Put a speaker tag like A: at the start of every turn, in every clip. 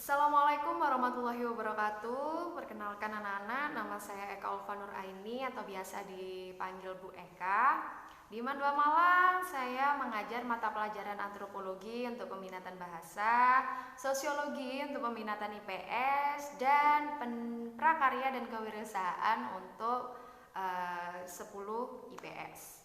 A: Assalamualaikum warahmatullahi wabarakatuh. Perkenalkan anak-anak, nama saya Eka Ulfa Nur Aini atau biasa dipanggil Bu Eka. Di Mandua Malang, saya mengajar mata pelajaran antropologi untuk peminatan bahasa, sosiologi untuk peminatan IPS, dan prakarya dan kewirausahaan untuk 10 IPS.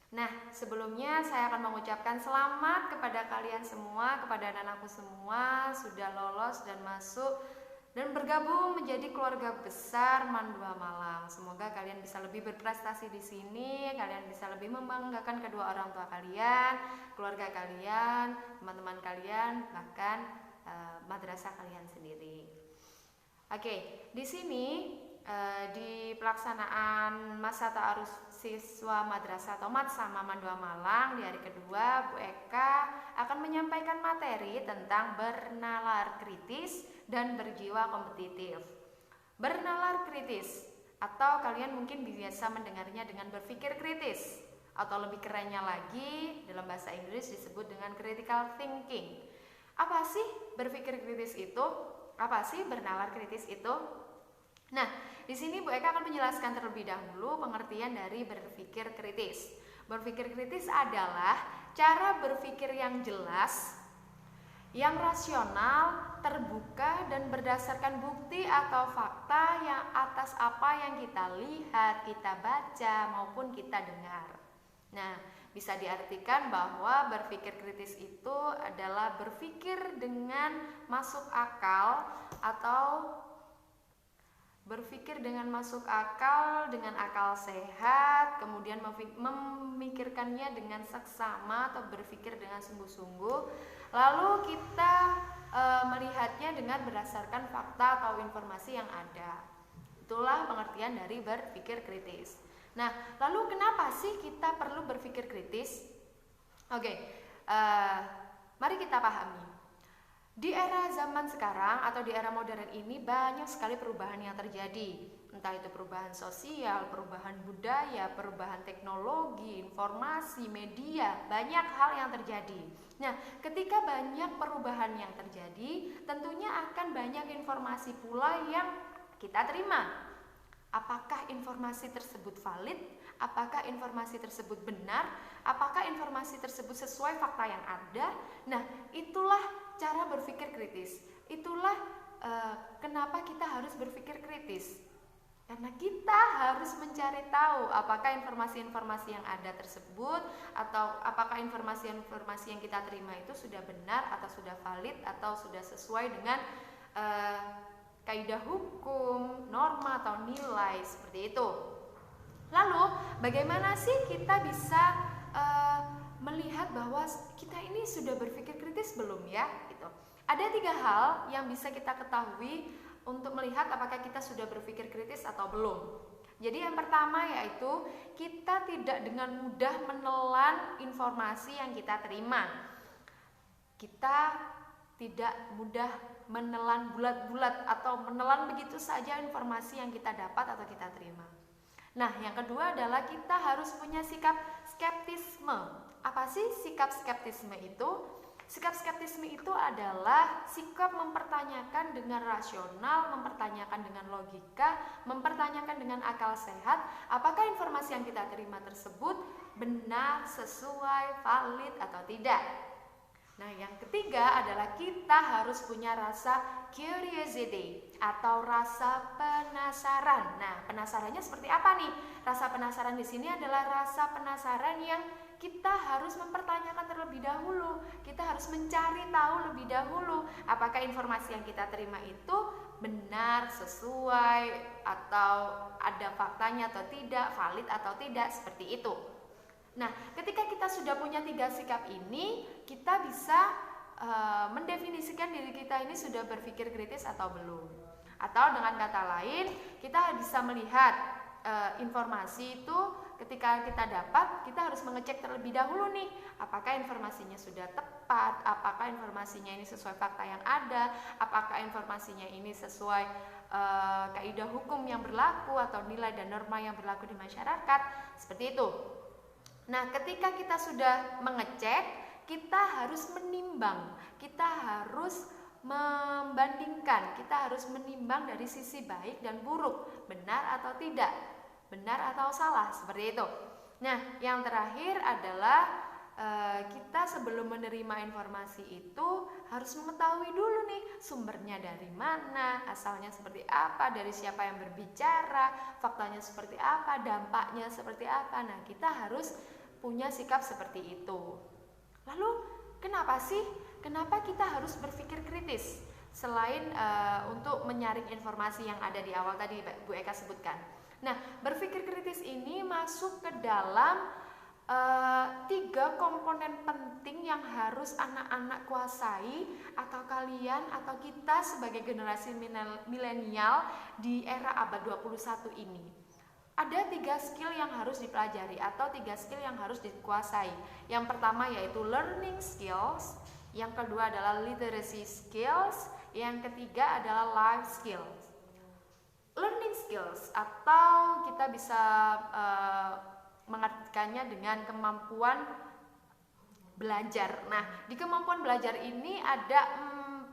A: Nah, sebelumnya saya akan mengucapkan selamat kepada kalian semua, kepada anak-anakku semua sudah lolos dan masuk dan bergabung menjadi keluarga besar Mandua Malang. Semoga kalian bisa lebih berprestasi di sini, kalian bisa lebih membanggakan kedua orang tua kalian, keluarga kalian, teman-teman kalian, bahkan madrasah kalian sendiri. Oke, di sini di pelaksanaan masa ta'aruf siswa madrasah atau Matsama Mandua Malang di hari kedua, Bu Eka akan menyampaikan materi tentang bernalar kritis dan berjiwa kompetitif. Bernalar kritis atau kalian mungkin biasa mendengarnya dengan berpikir kritis atau lebih kerennya lagi dalam bahasa Inggris disebut dengan critical thinking. Apa sih berpikir kritis itu? Apa sih bernalar kritis itu? Nah, di sini Bu Eka akan menjelaskan terlebih dahulu pengertian dari berpikir kritis. Berpikir kritis adalah cara berpikir yang jelas, yang rasional, terbuka, dan berdasarkan bukti atau fakta yang atas apa yang kita lihat, kita baca, maupun kita dengar. Nah, bisa diartikan bahwa berpikir kritis itu adalah berpikir dengan masuk akal atau berpikir dengan masuk akal, dengan akal sehat, kemudian memikirkannya dengan seksama atau berpikir dengan sungguh-sungguh. Lalu kita melihatnya dengan berdasarkan fakta atau informasi yang ada. Itulah pengertian dari berpikir kritis. Nah, lalu kenapa sih kita perlu berpikir kritis? Oke, mari kita pahami. Di era zaman sekarang atau di era modern ini banyak sekali perubahan yang terjadi. Entah itu perubahan sosial, perubahan budaya, perubahan teknologi, informasi, media, banyak hal yang terjadi. Nah, ketika banyak perubahan yang terjadi, tentunya akan banyak informasi pula yang kita terima. Apakah informasi tersebut valid? Apakah informasi tersebut benar? Apakah informasi tersebut sesuai fakta yang ada? Nah, itulah cara berpikir kritis. Itulah kenapa kita harus berpikir kritis. Karena kita harus mencari tahu apakah informasi-informasi yang ada tersebut atau apakah informasi-informasi yang kita terima itu sudah benar atau sudah valid atau sudah sesuai dengan kaidah hukum, norma atau nilai seperti itu. Lalu, bagaimana sih kita bisa melihat bahwa kita ini sudah berpikir kritis belum ya? Gitu. Ada 3 hal yang bisa kita ketahui untuk melihat apakah kita sudah berpikir kritis atau belum. Jadi yang pertama yaitu kita tidak dengan mudah menelan informasi yang kita terima. Kita tidak mudah menelan bulat-bulat atau menelan begitu saja informasi yang kita dapat atau kita terima. Nah, yang kedua adalah kita harus punya sikap skeptisme. Apa sih sikap skeptisme itu? Sikap skeptisme itu adalah sikap mempertanyakan dengan rasional, mempertanyakan dengan logika, mempertanyakan dengan akal sehat, apakah informasi yang kita terima tersebut benar, sesuai, valid atau tidak. Nah, yang ketiga adalah kita harus punya rasa curiosity atau rasa penasaran. Nah, penasarannya seperti apa nih? Rasa penasaran di sini adalah rasa penasaran yang kita harus mempertanyakan terlebih dahulu. Kita harus mencari tahu lebih dahulu apakah informasi yang kita terima itu benar, sesuai, atau ada faktanya atau tidak, valid atau tidak, seperti itu. Nah, ketika kita sudah punya 3 sikap ini, kita bisa mendefinisikan diri kita ini sudah berpikir kritis atau belum. Atau dengan kata lain, kita bisa melihat informasi itu ketika kita dapat, kita harus mengecek terlebih dahulu nih, apakah informasinya sudah tepat, apakah informasinya ini sesuai fakta yang ada, apakah informasinya ini sesuai kaidah hukum yang berlaku atau nilai dan norma yang berlaku di masyarakat, seperti itu. Nah, ketika kita sudah mengecek, kita harus menimbang, kita harus membandingkan, kita harus menimbang dari sisi baik dan buruk, benar atau tidak, benar atau salah, seperti itu. Nah, yang terakhir adalah kita sebelum menerima informasi itu harus mengetahui dulu nih sumbernya dari mana, asalnya seperti apa, dari siapa yang berbicara, faktanya seperti apa, dampaknya seperti apa. Nah, kita harus punya sikap seperti itu. Lalu kenapa kita harus berpikir kritis selain untuk menyaring informasi yang ada di awal tadi Bu Eka sebutkan. Nah, berpikir kritis ini masuk ke dalam 3 komponen penting yang harus anak-anak kuasai, atau kalian atau kita sebagai generasi milenial di era abad 21 ini. Ada 3 skill yang harus dipelajari atau 3 skill yang harus dikuasai. Yang pertama yaitu learning skills, yang kedua adalah literacy skills, yang ketiga adalah life skills. Learning skills atau kita bisa mengartikannya dengan kemampuan belajar. Nah, di kemampuan belajar ini ada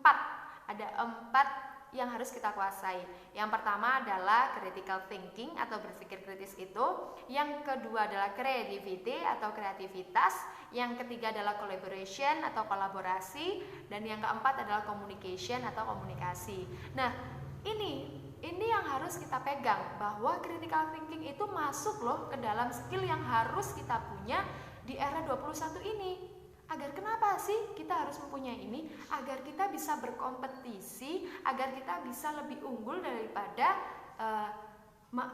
A: 4 yang harus kita kuasai. Yang pertama adalah critical thinking atau berpikir kritis itu. Yang kedua adalah creativity atau kreativitas. Yang ketiga adalah collaboration atau kolaborasi. Dan yang keempat adalah communication atau komunikasi. Nah, ini yang harus kita pegang, bahwa critical thinking itu masuk loh ke dalam skill yang harus kita punya di era 21 ini. Agar kenapa sih kita harus mempunyai ini? Agar kita bisa berkompetisi, agar kita bisa lebih unggul daripada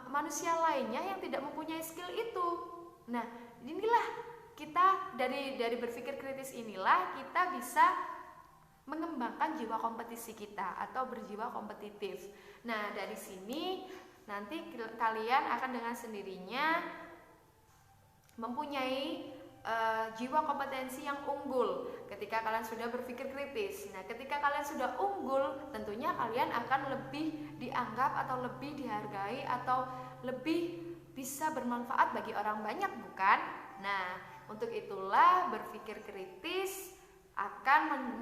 A: manusia lainnya yang tidak mempunyai skill itu. Nah, inilah kita dari berpikir kritis inilah kita bisa mengembangkan jiwa kompetisi kita atau berjiwa kompetitif. Nah, dari sini nanti kalian akan dengan sendirinya mempunyai jiwa kompetensi yang unggul ketika kalian sudah berpikir kritis. Nah, ketika kalian sudah unggul, tentunya kalian akan lebih dianggap atau lebih dihargai atau lebih bisa bermanfaat bagi orang banyak, bukan? Nah, untuk itulah berpikir kritis akan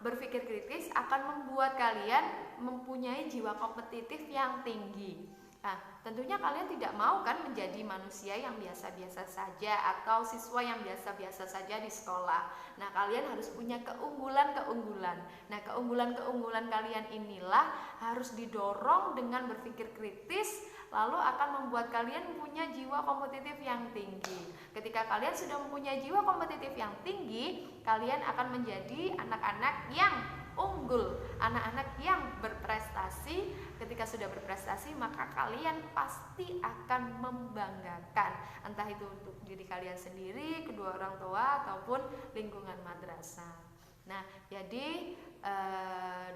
A: berpikir kritis akan membuat kalian mempunyai jiwa kompetitif yang tinggi. Nah, tentunya kalian tidak mau kan menjadi manusia yang biasa-biasa saja atau siswa yang biasa-biasa saja di sekolah. Nah, kalian harus punya keunggulan-keunggulan. Nah, keunggulan-keunggulan kalian inilah harus didorong dengan berpikir kritis, lalu akan membuat kalian punya jiwa kompetitif yang tinggi. Ketika kalian sudah mempunyai jiwa kompetitif yang tinggi, kalian akan menjadi anak-anak yang unggul, anak-anak yang berprestasi. Ketika sudah berprestasi, maka kalian pasti akan membanggakan, entah itu untuk diri kalian sendiri, kedua orang tua, ataupun lingkungan madrasah. Nah, jadi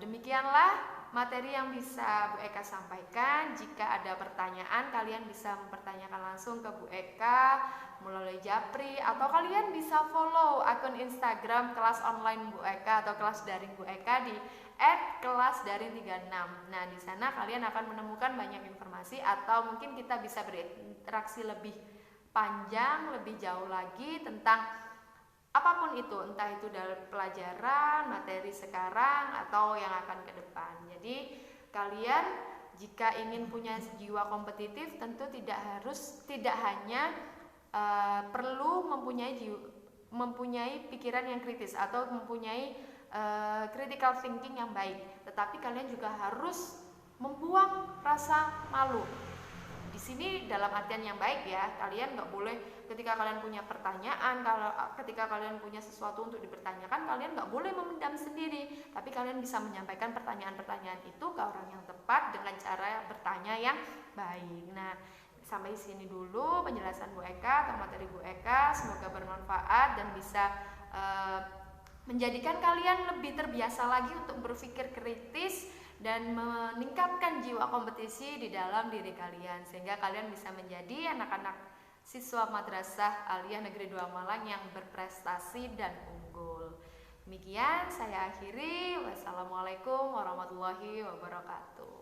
A: demikianlah materi yang bisa Bu Eka sampaikan. Jika ada pertanyaan, kalian bisa mempertanyakan langsung ke Bu Eka melalui Japri, atau kalian bisa follow akun Instagram kelas online Bu Eka atau kelas daring Bu Eka di @kelasdaring36. Nah, di sana kalian akan menemukan banyak informasi, atau mungkin kita bisa berinteraksi lebih panjang, lebih jauh lagi tentang apapun itu, entah itu dalam pelajaran, materi sekarang, atau yang akan ke depan. Jadi kalian jika ingin punya jiwa kompetitif, tentu tidak hanya perlu mempunyai pikiran yang kritis atau mempunyai critical thinking yang baik, tetapi kalian juga harus membuang rasa malu. Di sini dalam artian yang baik ya, kalian nggak boleh ketika kalian punya pertanyaan, ketika kalian punya sesuatu untuk dipertanyakan, kalian nggak boleh memendam sendiri, tapi kalian bisa menyampaikan pertanyaan-pertanyaan itu ke orang yang tepat dengan cara bertanya yang baik. Nah, sampai sini dulu penjelasan Bu Eka atau materi Bu Eka, semoga bermanfaat dan bisa menjadikan kalian lebih terbiasa lagi untuk berpikir kritis dan meningkatkan jiwa kompetisi di dalam diri kalian, sehingga kalian bisa menjadi anak-anak siswa Madrasah Aliyah Negeri 2 Malang yang berprestasi dan unggul. Demikian saya akhiri. Wassalamualaikum warahmatullahi wabarakatuh.